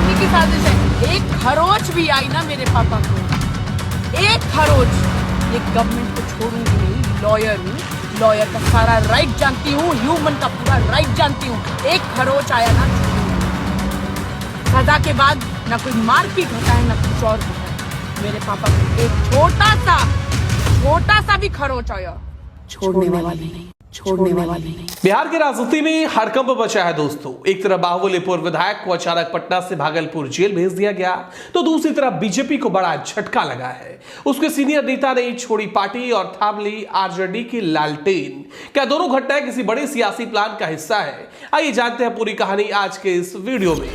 मारने की साजिश है। एक खरोच भी आई ना मेरे पापा को, एक खरोच, ये गवर्नमेंट को छोड़ूंगी नहीं। लॉयर हूँ, लॉयर का सारा राइट जानती हूँ, ह्यूमन का पूरा राइट जानती हूँ। एक खरोच आया ना, सजा के बाद ना कोई मारपीट होता है ना कुछ और होता है। मेरे पापा को एक छोटा सा भी खरोच आया, छोड़ने वाली नहीं, छोड़ने वाली नहीं। बिहार की राजनीति में हड़कंप मचा है दोस्तों। एक तरफ बाहुबली पूर्व विधायक को अचानक पटना से भागलपुर जेल भेज दिया गया, तो दूसरी तरफ बीजेपी को बड़ा झटका लगा है। उसके सीनियर नेता ने छोड़ी पार्टी और थाम ली आरजेडी की लालटेन। क्या दोनों घटनाएं किसी बड़े सियासी प्लान का हिस्सा है? आइए जानते हैं पूरी कहानी आज के इस वीडियो में।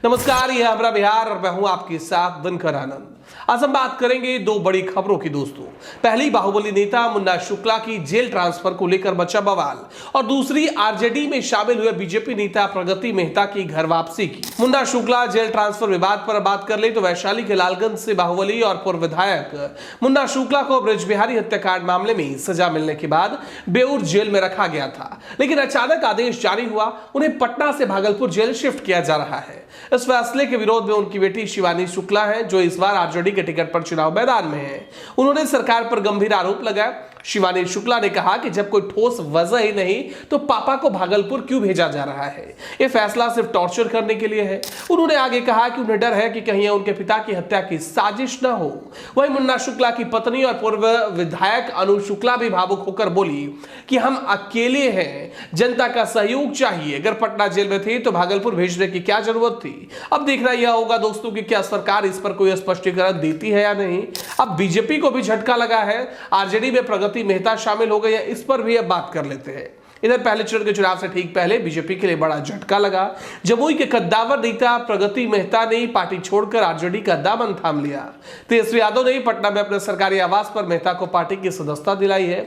नमस्कार, यह हमारा बिहार और मैं हूं आपके साथ दिनकर आनंद। आज हम बात करेंगे दो बड़ी खबरों की दोस्तों। पहली, बाहुबली नेता मुन्ना शुक्ला की जेल ट्रांसफर को लेकर बचा बवाल, और दूसरी आरजेडी में शामिल हुए बीजेपी नेता प्रगति मेहता की घर वापसी की। मुन्ना शुक्ला जेल ट्रांसफर विवाद पर बात कर ले तो वैशाली के लालगंज से बाहुबली और पूर्व विधायक मुन्ना शुक्ला को ब्रजबिहारी हत्याकांड मामले में सजा मिलने के बाद बेऊर जेल में रखा गया था, लेकिन अचानक आदेश जारी हुआ, उन्हें पटना से भागलपुर जेल शिफ्ट किया जा रहा है। इस फैसले के विरोध में उनकी बेटी शिवानी शुक्ला है, जो इस बार आरजेडी के टिकट पर चुनाव मैदान में है। उन्होंने सरकार पर गंभीर आरोप लगाया। शिवानी शुक्ला ने कहा कि जब कोई ठोस वजह ही नहीं तो पापा को भागलपुर क्यों भेजा जा रहा है? यह फैसला सिर्फ टॉर्चर करने के लिए है। उन्होंने आगे कहा कि उन्हें डर है कि कहीं उनके पिता की हत्या की साजिश न हो। वहीं मुन्ना शुक्ला की पत्नी और पूर्व विधायक अनु शुक्ला भी भावुक होकर बोली कि हम अकेले हैं, जनता का सहयोग चाहिए। अगर पटना जेल में थे तो भागलपुर भेजने की क्या जरूरत थी? अब देखना यह होगा दोस्तों कि क्या सरकार इस पर कोई स्पष्टीकरण देती है या नहीं। अब बीजेपी को भी झटका लगा है, आरजेडी में प्रगति मेहता शामिल हो गए हैं, इस पर भी अब बात कर लेते हैं। इधर पहले चरण के चुनाव से ठीक पहले बीजेपी के लिए बड़ा झटका लगा। जमुई के कद्दावर नेता प्रगति मेहता ने पार्टी छोड़कर आरजेडी का दामन थाम लिया। तेजस्वी यादव ने पटना में अपने सरकारी आवास पर मेहता को पार्टी की सदस्यता दिलाई है।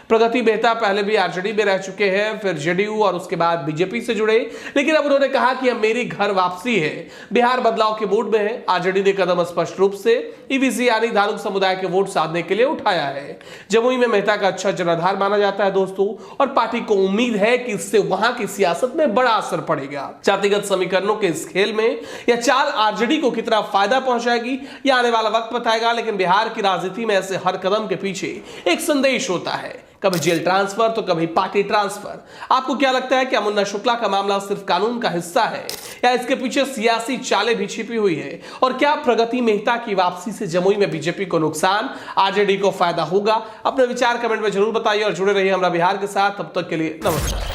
प्रगति मेहता पहले भी आरजेडी में रह चुके हैं, फिर जेडीयू और उसके बाद बीजेपी से जुड़े, लेकिन अब उन्होंने कहा कि अब मेरी घर वापसी है। बिहार बदलाव के मूड में है। आरजेडी ने कदम स्पष्ट रूप से ईबीसी यानी धार्मिक समुदाय के वोट साधने के लिए उठाया है। जमुई में मेहता का अच्छा जनाधार माना जाता है दोस्तों, और पार्टी को उम्मीद है कि इससे वहां की सियासत में बड़ा असर पड़ेगा। जातिगत समीकरणों के इस खेल में यह चाल आरजेडी को कितना फायदा पहुंचाएगी यह आने वाला वक्त बताएगा, लेकिन बिहार की राजनीति में ऐसे हर कदम के पीछे एक संदेश होता है, कभी जेल ट्रांसफर तो कभी पार्टी ट्रांसफर। आपको क्या लगता है, क्या मुन्ना शुक्ला का मामला सिर्फ कानून का हिस्सा है या इसके पीछे सियासी चालें भी छिपी हुई है? और क्या प्रगति मेहता की वापसी से जमुई में बीजेपी को नुकसान, आरजेडी को फायदा होगा? अपने विचार कमेंट में जरूर बताइए और जुड़े रहिए हमारा बिहार के साथ। तब तक के लिए नमस्कार।